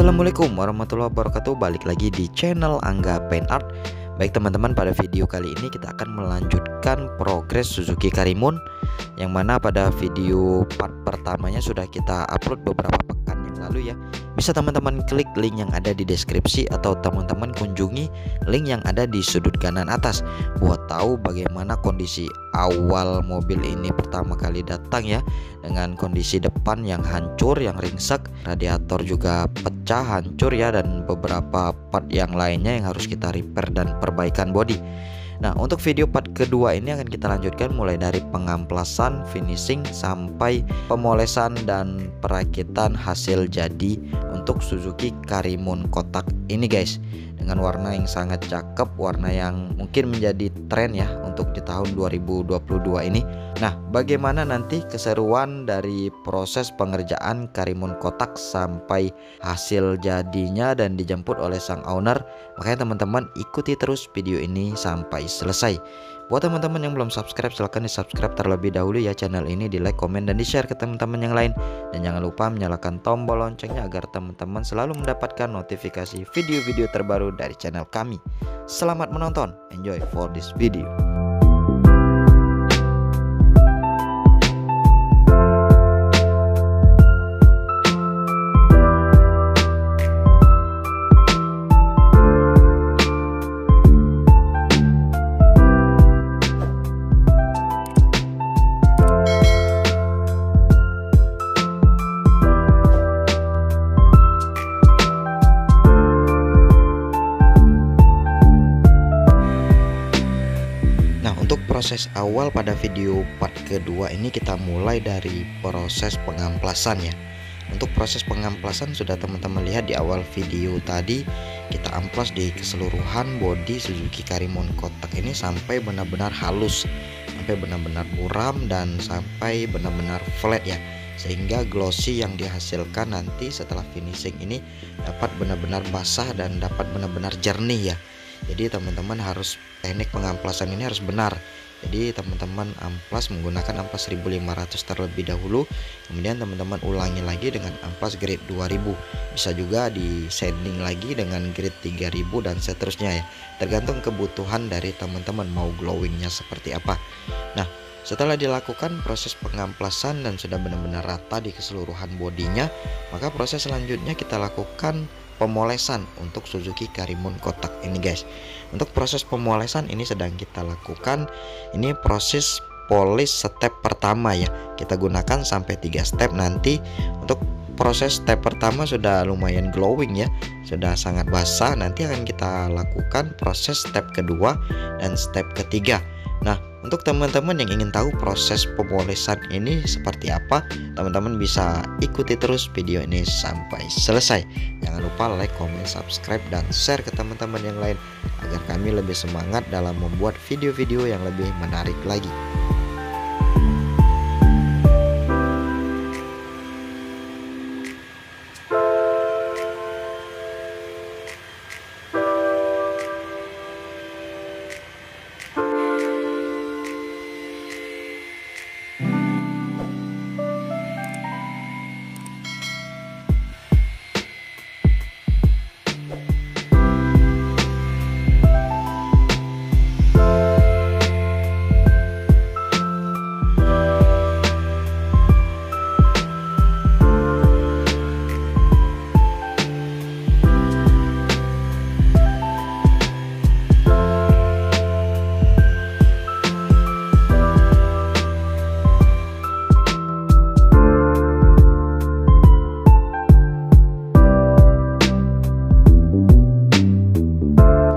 Assalamualaikum warahmatullahi wabarakatuh. Balik lagi di channel Angga Paint Art. Baik teman-teman, pada video kali ini kita akan melanjutkan progres Suzuki Karimun, yang mana pada video part pertamanya sudah kita upload beberapa pekan yang lalu ya. Bisa teman-teman klik link yang ada di deskripsi atau teman-teman kunjungi link yang ada di sudut kanan atas buat tahu bagaimana kondisi awal mobil ini pertama kali datang ya, dengan kondisi depan yang hancur, yang ringsek, radiator juga pecah hancur ya, dan beberapa part yang lainnya yang harus kita repair dan perbaikan bodi. Nah, untuk video part kedua ini akan kita lanjutkan mulai dari pengamplasan, finishing, sampai pemolesan dan perakitan hasil jadi untuk Suzuki Karimun kotak ini guys, dengan warna yang sangat cakep, warna yang mungkin menjadi tren ya untuk di tahun 2022 ini. Nah, bagaimana nanti keseruan dari proses pengerjaan Karimun kotak sampai hasil jadinya dan dijemput oleh sang owner? Makanya teman-teman ikuti terus video ini sampai selesai. Buat teman-teman yang belum subscribe, silahkan di subscribe terlebih dahulu ya channel ini, di like, komen, dan di share ke teman-teman yang lain. Dan jangan lupa menyalakan tombol loncengnya agar teman-teman selalu mendapatkan notifikasi video-video terbaru dari channel kami. Selamat menonton, enjoy for this video. Proses awal pada video part kedua ini kita mulai dari proses pengamplasan ya. Untuk proses pengamplasan sudah teman-teman lihat di awal video tadi, kita amplas di keseluruhan bodi Suzuki Karimun kotak ini sampai benar-benar halus, sampai benar-benar buram dan sampai benar-benar flat ya, sehingga glossy yang dihasilkan nanti setelah finishing ini dapat benar-benar basah dan dapat benar-benar jernih ya. Jadi teman-teman harus, teknik pengamplasan ini harus benar. Jadi teman-teman amplas menggunakan amplas 1500 terlebih dahulu, kemudian teman-teman ulangi lagi dengan amplas grade 2000. Bisa juga di sanding lagi dengan grade 3000 dan seterusnya ya, tergantung kebutuhan dari teman-teman mau glowingnya seperti apa. Nah, setelah dilakukan proses pengamplasan dan sudah benar-benar rata di keseluruhan bodinya, maka proses selanjutnya kita lakukan pemolesan untuk Suzuki Karimun kotak ini guys. Untuk proses pemolesan ini sedang kita lakukan, ini proses polish step pertama ya. Kita gunakan sampai 3 step. Nanti untuk proses step pertama sudah lumayan glowing ya, sudah sangat basah. Nanti akan kita lakukan proses step kedua dan step ketiga. Nah, untuk teman-teman yang ingin tahu proses pemolesan ini seperti apa, teman-teman bisa ikuti terus video ini sampai selesai. Jangan lupa like, comment, subscribe, dan share ke teman-teman yang lain agar kami lebih semangat dalam membuat video-video yang lebih menarik lagi.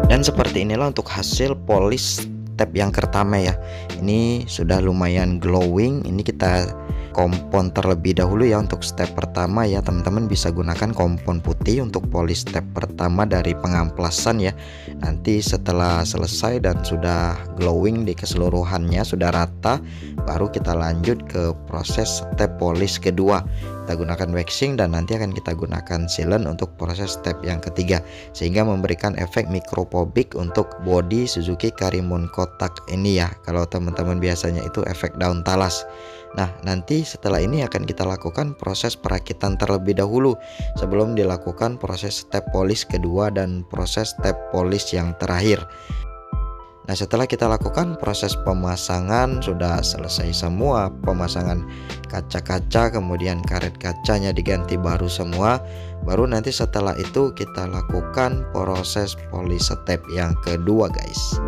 Dan seperti inilah untuk hasil polish step yang pertama ya. Ini sudah lumayan glowing. Ini kita kompon terlebih dahulu ya untuk step pertama ya. Teman-teman bisa gunakan kompon putih untuk polish step pertama dari pengamplasan ya. Nanti setelah selesai dan sudah glowing di keseluruhannya, sudah rata, baru kita lanjut ke proses step polish kedua. Kita gunakan waxing dan nanti akan kita gunakan sealant untuk proses step yang ketiga, sehingga memberikan efek microphobic untuk body Suzuki Karimun kotak ini ya. Kalau teman-teman biasanya itu efek daun talas. Nah, nanti setelah ini akan kita lakukan proses perakitan terlebih dahulu sebelum dilakukan proses step polish kedua dan proses step polish yang terakhir. Nah, setelah kita lakukan proses pemasangan, sudah selesai semua pemasangan kaca-kaca, kemudian karet kacanya diganti baru semua, baru nanti setelah itu kita lakukan proses polish step yang kedua guys.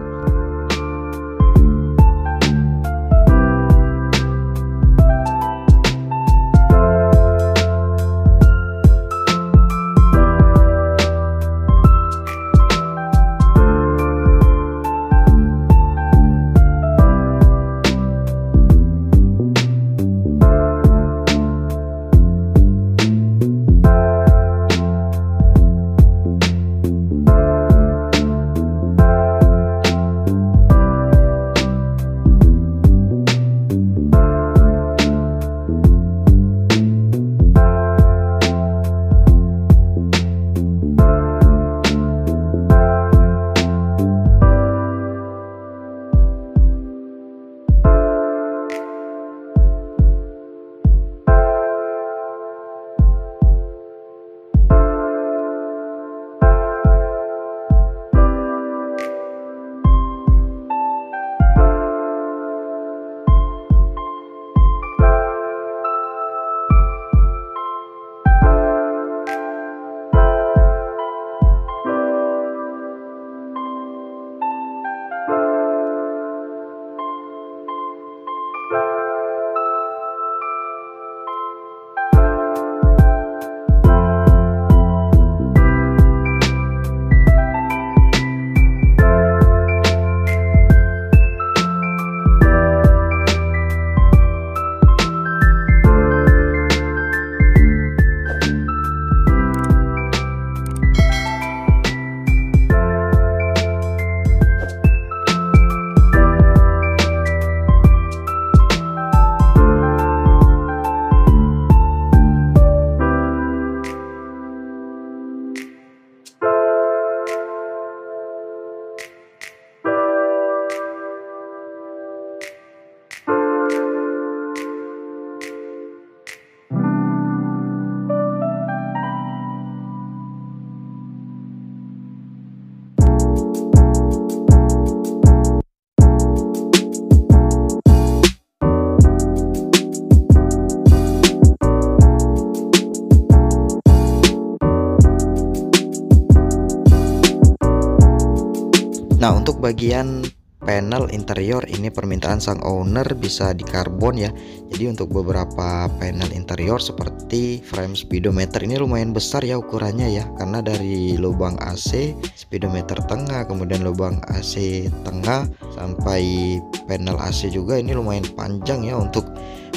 Nah, untuk bagian panel interior ini permintaan sang owner bisa dikarbon ya. Jadi untuk beberapa panel interior seperti frame speedometer ini lumayan besar ya ukurannya ya, karena dari lubang AC, speedometer tengah, kemudian lubang AC tengah sampai panel AC juga ini lumayan panjang ya untuk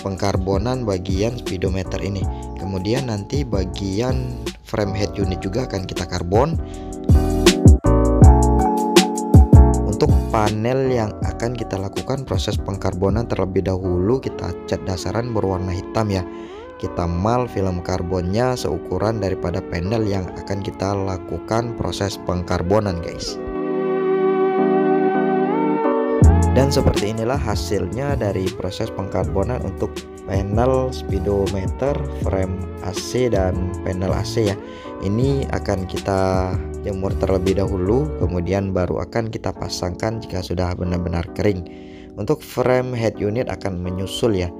pengkarbonan bagian speedometer ini. Kemudian nanti bagian frame head unit juga akan kita karbon. Untuk panel yang akan kita lakukan proses pengkarbonan terlebih dahulu, kita cat dasaran berwarna hitam ya. Kita mal film karbonnya seukuran daripada panel yang akan kita lakukan proses pengkarbonan guys. Dan seperti inilah hasilnya dari proses pengkarbonan untuk panel speedometer, frame AC dan panel AC ya. Ini akan kita jemur terlebih dahulu, kemudian baru akan kita pasangkan jika sudah benar-benar kering. Untuk frame head unit akan menyusul ya.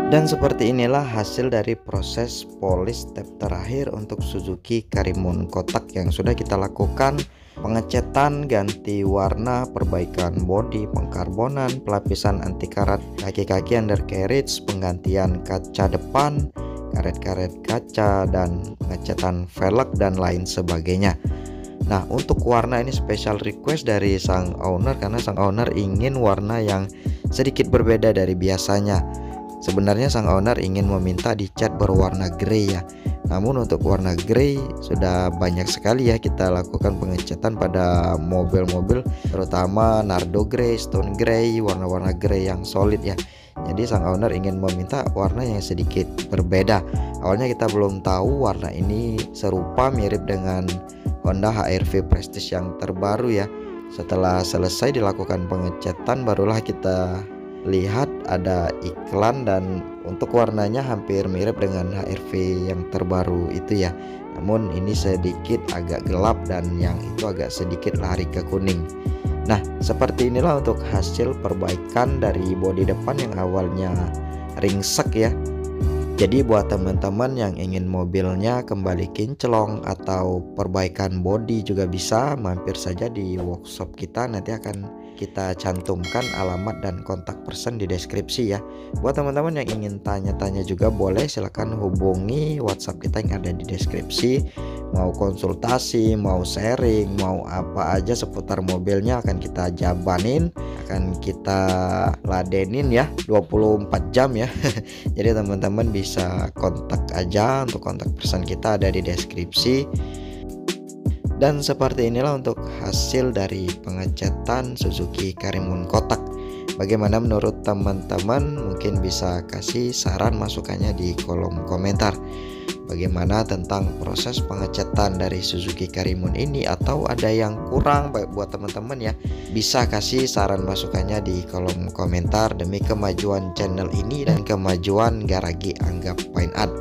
Dan seperti inilah hasil dari proses polish step terakhir untuk Suzuki Karimun kotak yang sudah kita lakukan. Pengecetan, ganti warna, perbaikan bodi, pengkarbonan, pelapisan anti karat kaki-kaki undercarriage, penggantian kaca depan, karet-karet kaca, dan pengecetan velg dan lain sebagainya. Nah, untuk warna ini special request dari sang owner karena sang owner ingin warna yang sedikit berbeda dari biasanya. Sebenarnya sang owner ingin meminta dicat berwarna grey ya. Namun untuk warna grey sudah banyak sekali ya kita lakukan pengecatan pada mobil-mobil, terutama Nardo Grey, Stone Grey, warna-warna grey yang solid ya. Jadi sang owner ingin meminta warna yang sedikit berbeda. Awalnya kita belum tahu warna ini serupa mirip dengan Honda HR-V Prestige yang terbaru ya. Setelah selesai dilakukan pengecatan barulah kita lihat ada iklan dan untuk warnanya hampir mirip dengan HR-V yang terbaru itu ya. Namun ini sedikit agak gelap dan yang itu agak sedikit lari ke kuning. Nah, seperti inilah untuk hasil perbaikan dari bodi depan yang awalnya ringsek ya. Jadi buat teman-teman yang ingin mobilnya kembali kinclong atau perbaikan bodi juga bisa mampir saja di workshop kita. Nanti akan kita cantumkan alamat dan kontak person di deskripsi ya. Buat teman-teman yang ingin tanya-tanya juga boleh, silahkan hubungi WhatsApp kita yang ada di deskripsi. Mau konsultasi, mau sharing, mau apa aja seputar mobilnya akan kita jabanin, akan kita ladenin ya 24 jam ya. Jadi teman-teman bisa kontak aja, untuk kontak person kita ada di deskripsi. Dan seperti inilah untuk hasil dari pengecatan Suzuki Karimun kotak. Bagaimana menurut teman-teman? Mungkin bisa kasih saran masukannya di kolom komentar. Bagaimana tentang proses pengecatan dari Suzuki Karimun ini, atau ada yang kurang baik buat teman-teman ya, bisa kasih saran masukannya di kolom komentar demi kemajuan channel ini dan kemajuan Garagi Anggap Fine Art.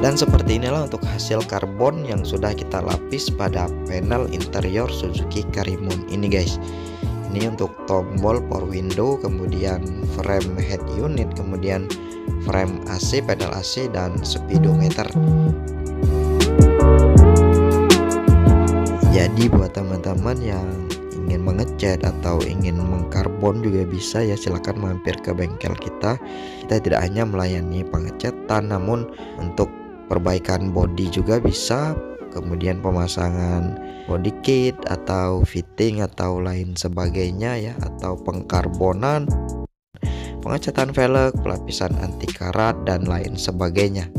Dan seperti inilah untuk hasil karbon yang sudah kita lapis pada panel interior Suzuki Karimun ini guys. Ini untuk tombol power window, kemudian frame head unit, kemudian frame AC, pedal AC, dan speedometer. Jadi buat teman-teman yang ingin mengecat atau ingin mengkarbon juga bisa ya, silahkan mampir ke bengkel kita. Kita tidak hanya melayani pengecatan, namun untuk perbaikan bodi juga bisa, kemudian pemasangan body kit atau fitting atau lain sebagainya ya, atau pengkarbonan, pengecatan velg, pelapisan anti karat, dan lain sebagainya.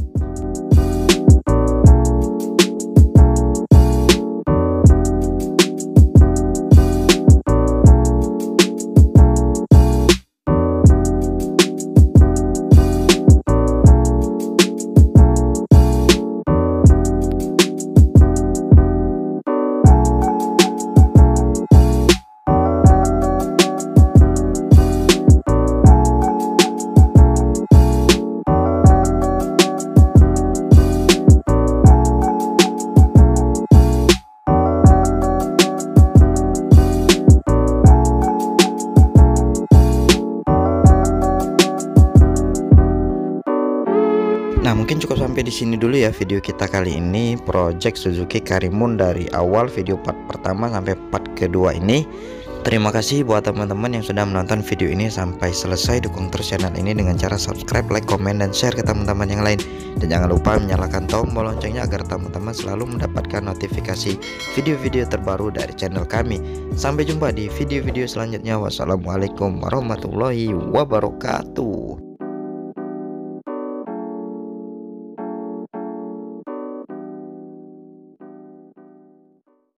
Nah, mungkin cukup sampai di sini dulu ya video kita kali ini, project Suzuki Karimun dari awal video part pertama sampai part kedua ini. Terima kasih buat teman-teman yang sudah menonton video ini sampai selesai. Dukung terus channel ini dengan cara subscribe, like, komen, dan share ke teman-teman yang lain. Dan jangan lupa menyalakan tombol loncengnya agar teman-teman selalu mendapatkan notifikasi video-video terbaru dari channel kami. Sampai jumpa di video-video selanjutnya. Wassalamualaikum warahmatullahi wabarakatuh.